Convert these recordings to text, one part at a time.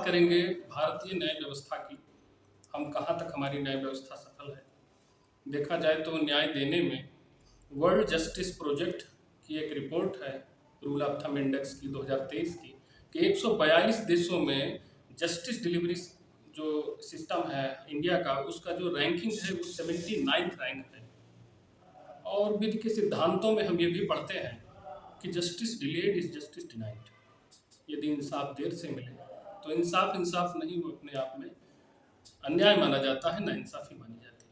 करेंगे भारतीय न्याय व्यवस्था की। हम कहाँ तक हमारी न्याय व्यवस्था सफल है। देखा जाए तो न्याय देने में वर्ल्ड जस्टिस प्रोजेक्ट की एक रिपोर्ट है, रूल ऑफ थंब इंडेक्स की 2023 की, कि 142 देशों में जस्टिस डिलीवरी जो सिस्टम है इंडिया का, उसका जो रैंकिंग है वो 79th रैंक है। और विधि के सिद्धांतों में हम ये भी पढ़ते हैं कि justice delayed is justice denied. यदि इंसाफ देर से मिले तो इंसाफ नहीं, वो अपने आप में अन्याय माना जाता है, नाइंसाफी मानी जाती है।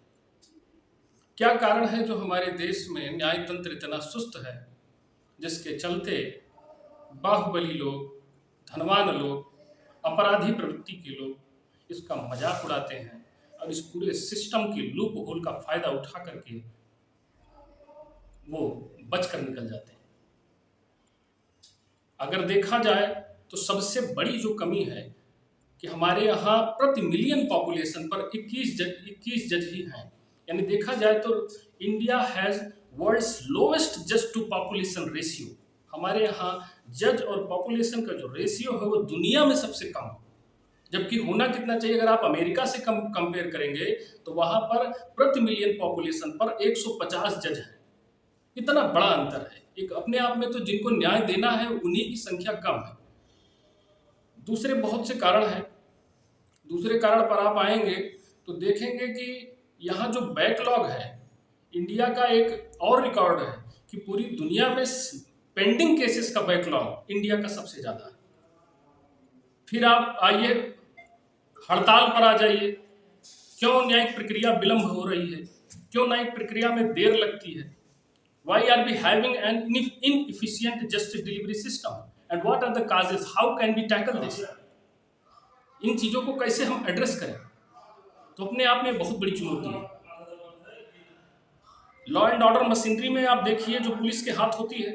क्या कारण है जो हमारे देश में न्याय तंत्र इतना सुस्त है, जिसके चलते बाहुबली लोग, धनवान लोग, अपराधी प्रवृत्ति के लोग इसका मजाक उड़ाते हैं और इस पूरे सिस्टम की लूप होल का फायदा उठा करके वो बचकर निकल जाते हैं। अगर देखा जाए तो सबसे बड़ी जो कमी है कि हमारे यहाँ प्रति मिलियन पॉपुलेशन पर 21 जज ही हैं। यानी देखा जाए तो इंडिया हैज वर्ल्ड्स लोवेस्ट जज टू पॉपुलेशन रेशियो। हमारे यहाँ जज और पॉपुलेशन का जो रेशियो है वो दुनिया में सबसे कम है, जबकि होना कितना चाहिए। अगर आप अमेरिका से कंपेयर करेंगे तो वहाँ पर प्रति मिलियन पॉपुलेशन पर 150 जज हैं। इतना बड़ा अंतर है। एक अपने आप में तो जिनको न्याय देना है उन्हीं की संख्या कम है। दूसरे बहुत से कारण हैं। दूसरे कारण पर आप आएंगे तो देखेंगे कि यहाँ जो बैकलॉग है, इंडिया का एक और रिकॉर्ड है कि पूरी दुनिया में पेंडिंग केसेस का बैकलॉग इंडिया का सबसे ज़्यादा है। फिर आप आइए हड़ताल पर आ जाइए, क्यों न्यायिक प्रक्रिया विलंब हो रही है, क्यों न्यायिक प्रक्रिया में देर लगती है। Why are we having an inefficient justice delivery system and what are the causes? How can we tackle this? इन चीज़ों को कैसे हम एड्रेस करें, तो अपने आप में बहुत बड़ी चुनौती है। लॉ एंड ऑर्डर मशीनरी में आप देखिए जो पुलिस के हाथ होती है,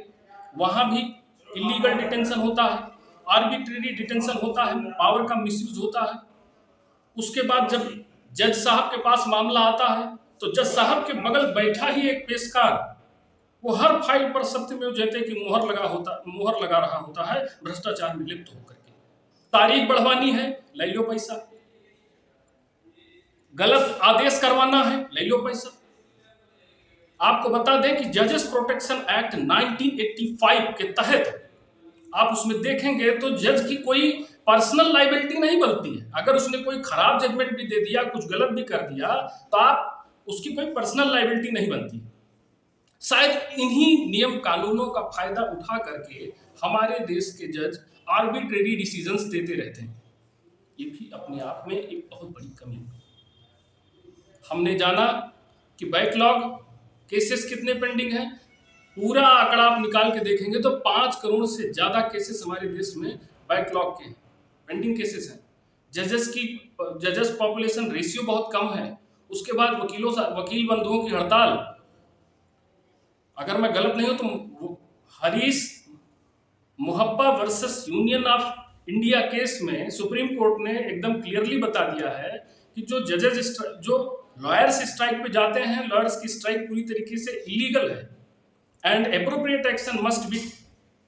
वहाँ भी इलीगल डिटेंशन होता है, आर्बिट्रेरी डिटेंशन होता है, पावर का मिसयूज होता है। उसके बाद जब जज साहब के पास मामला आता है तो जज साहब के बगल बैठा ही एक पेशकार वो हर फाइल पर सत्यमेव जयते की मुहर लगा रहा होता है, भ्रष्टाचार में लिप्त होकर के। तारीख बढ़वानी है, ले लो पैसा। गलत आदेश करवाना है, ले लो पैसा। आपको बता दें कि जजेस प्रोटेक्शन एक्ट 1985 के तहत आप उसमें देखेंगे तो जज की कोई पर्सनल लाइबिलिटी नहीं बनती है। अगर उसने कोई खराब जजमेंट भी दे दिया, कुछ गलत भी कर दिया, तो आप उसकी कोई पर्सनल लाइबिलिटी नहीं बनती। शायद इन्हीं नियम कानूनों का फायदा उठा करके हमारे देश के जज आर्बिट्रेरी डिसीजंस देते रहते हैं। ये भी अपने आप में एक बहुत बड़ी कमी है। हमने जाना कि बैकलॉग केसेस कितने पेंडिंग हैं। पूरा आंकड़ा आप निकाल के देखेंगे तो 5 करोड़ से ज़्यादा केसेस हमारे देश में बैकलॉग के हैं, पेंडिंग केसेस हैं। जजेस पॉपुलेशन रेशियो बहुत कम है। उसके बाद वकील बंधुओं की हड़ताल। अगर मैं गलत नहीं हूं तो Harish Mohaba versus union of India case में सुप्रीम कोर्ट ने एकदम क्लियरली बता दिया है कि जो लॉयर्स स्ट्राइक पे जाते हैं, लॉयर्स की स्ट्राइक पूरी तरीके से इलीगल है and appropriate action must be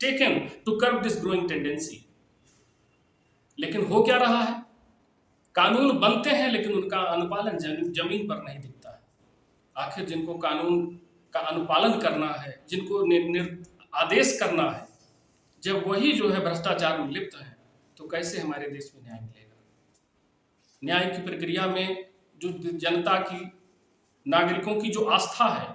taken to curb this growing tendency. लेकिन हो क्या रहा है, कानून बनते हैं लेकिन उनका अनुपालन जमीन पर नहीं दिखता है। आखिर जिनको कानून का अनुपालन करना है, जिनको आदेश करना है, जब वही जो है भ्रष्टाचार में लिप्त है, तो कैसे हमारे देश में न्याय मिलेगा। न्याय की प्रक्रिया में जो जनता की, नागरिकों की जो आस्था है,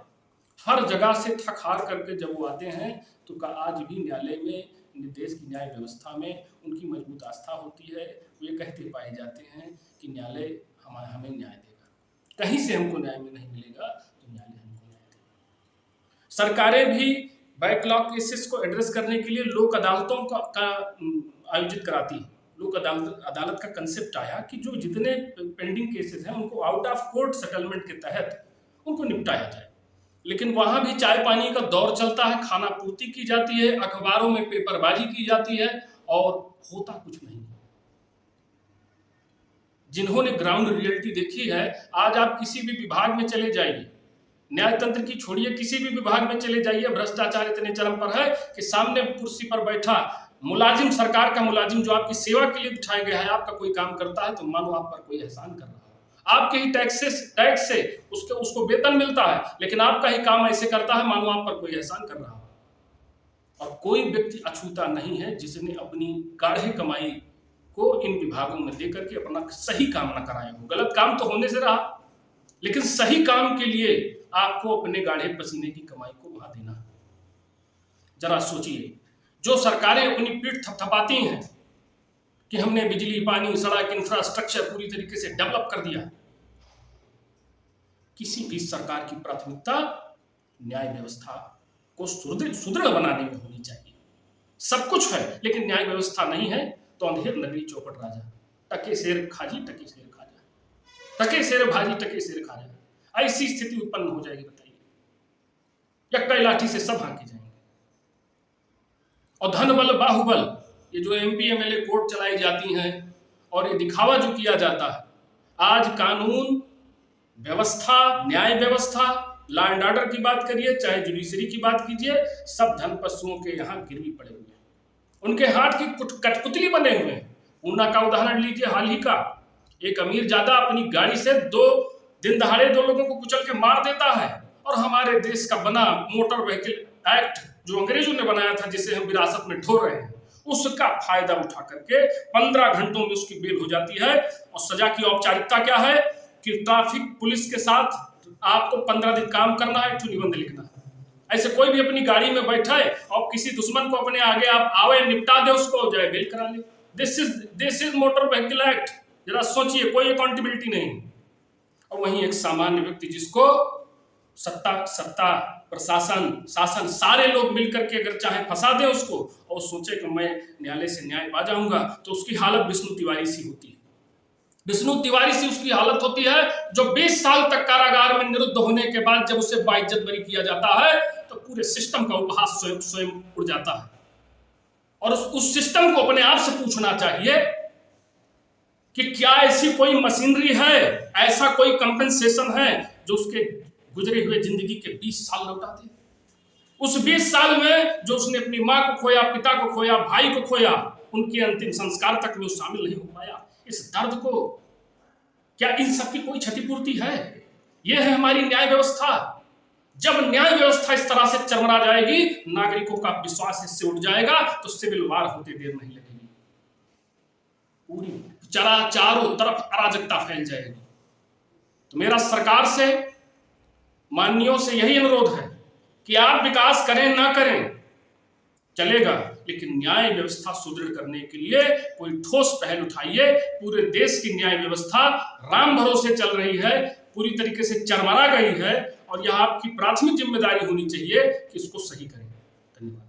हर जगह से थक हार करके जब वो आते हैं तो आज भी न्यायालय में, देश की न्याय व्यवस्था में उनकी मजबूत आस्था होती है। वो ये कहते पाए जाते हैं कि न्यायालय हमें न्याय देगा, कहीं से हमको न्याय में नहीं मिलेगा तो न्यायालय हमको न्याय देगा। सरकारें भी बैकलॉग केसेस को एड्रेस करने के लिए लोक अदालतों का आयोजित कराती है। लोक अदालत का कंसेप्ट आया कि जो जितने पेंडिंग केसेस हैं उनको आउट ऑफ कोर्ट सेटलमेंट के तहत उनको निपटाया जाए। लेकिन वहां भी चाय पानी का दौर चलता है, खाना पूर्ति की जाती है, अखबारों में पेपरबाजी की जाती है और होता कुछ नहीं। जिन्होंने ग्राउंड रियलिटी देखी है, आज आप किसी भी विभाग में चले जाइए, न्याय तंत्र की छोड़िए, किसी भी विभाग में चले जाइए, भ्रष्टाचार इतने चरम पर है कि सामने कुर्सी पर बैठा मुलाजिम, सरकार का मुलाजिम जो आपकी सेवा के लिए बिठाया गया है, आपका कोई काम करता है तो मानो आप पर कोई एहसान कर रहा हो। आपके ही टैक्स से उसको वेतन मिलता है, लेकिन आपका ही काम ऐसे करता है मानो आप पर कोई एहसान कर रहा हो। और कोई व्यक्ति अछूता नहीं है जिसने अपनी गाढ़ी कमाई को इन विभागों में देकर के अपना सही काम न कराया हो। गलत काम तो होने से रहा, लेकिन सही काम के लिए आपको अपने गाढ़े पसीने की कमाई को वहां देना है। जरा सोचिए, जो सरकारें अपनी पीठ थपथपाती हैं कि हमने बिजली, पानी, सड़क, इंफ्रास्ट्रक्चर पूरी तरीके से डेवलप कर दिया, किसी भी सरकार की प्राथमिकता न्याय व्यवस्था को सुदृढ़ बनाने में होनी चाहिए। सब कुछ है लेकिन न्याय व्यवस्था नहीं है तो अंधेर नगरी चौपट राजा, टके शेर खाजी टके शेर खाजा, टके शेर भाजी टके शेर खाजा, ऐसी स्थिति उत्पन्न हो जाएगी। बताइए, यक्का लाठी से सब हाके जाएंगे। और धन बल बाहुबल, ये जो MP MLA कोर्ट चलाई जाती हैं और ये दिखावा जो किया जाता है, आज कानून व्यवस्था, न्याय व्यवस्था, लॉ एंड ऑर्डर की बात करिए, चाहे जुडिशरी की बात कीजिए, सब धन पशुओं के यहाँ गिरवी पड़े हुए हैं, उनके हाथ की कठपुतली बने हुए हैं। ऊना का उदाहरण लीजिए, हाल ही का एक अमीरजादा अपनी गाड़ी से दिन दहाड़े 2 लोगों को कुचल के मार देता है, और हमारे देश का बना मोटर व्हीकल एक्ट जो अंग्रेजों ने बनाया था, जिसे हम विरासत में ढो रहे हैं, उसका फायदा उठा करके 15 घंटों में उसकी बेल हो जाती है। और सजा की औपचारिकता क्या है कि ट्रैफिक पुलिस के साथ आपको 15 दिन काम करना है, निबंध लिखना है। ऐसे कोई भी अपनी गाड़ी में बैठा है और किसी दुश्मन को अपने आगे आप आवे, निपटा दे उसको, जाए बेल करा ले। This is motor vehicle act. जरा सोचिए, कोई अकाउंटेबिलिटी नहीं। और वहीं एक सामान्य व्यक्ति जिसको सत्ता प्रशासन शासन सारे लोग मिलकर के अगर चाहे फंसा दे उसको और सोचे कि मैं न्यायालय से न्याय पा जाऊंगा, तो उसकी हालत विष्णु तिवारी सी होती है। विष्णु तिवारी सी उसकी हालत होती है जो 20 साल तक कारागार में निरुद्ध होने के बाद जब उसे बाइज्जत बरी किया जाता है तो पूरे सिस्टम का उपहास स्वयं उड़ जाता है। और उस सिस्टम को अपने आप से पूछना चाहिए कि क्या ऐसी कोई मशीनरी है, ऐसा कोई कंपनसेशन है जो उसके गुजरे हुए जिंदगी के 20 साल लौटा दे। उस 20 साल में जो उसने अपनी माँ को खोया, पिता को खोया, भाई को खोया, उनके अंतिम संस्कार तक में वो शामिल नहीं हो पाया। इस दर्द को, क्या इन सब की कोई क्षतिपूर्ति है? यह है हमारी न्याय व्यवस्था। जब न्याय व्यवस्था इस तरह से चरमरा जाएगी, नागरिकों का विश्वास इससे उठ जाएगा, तो सिविल वार होते देर नहीं लगेगी। पूरी चारों तरफ अराजकता फैल जाएगी। तो मेरा सरकार से, माननीयों से यही अनुरोध है कि आप विकास करें ना करें चलेगा, लेकिन न्याय व्यवस्था सुदृढ़ करने के लिए कोई ठोस पहल उठाइए। पूरे देश की न्याय व्यवस्था राम भरोसे चल रही है, पूरी तरीके से चरमरा गई है, और यह आपकी प्राथमिक जिम्मेदारी होनी चाहिए कि इसको सही करें। धन्यवाद।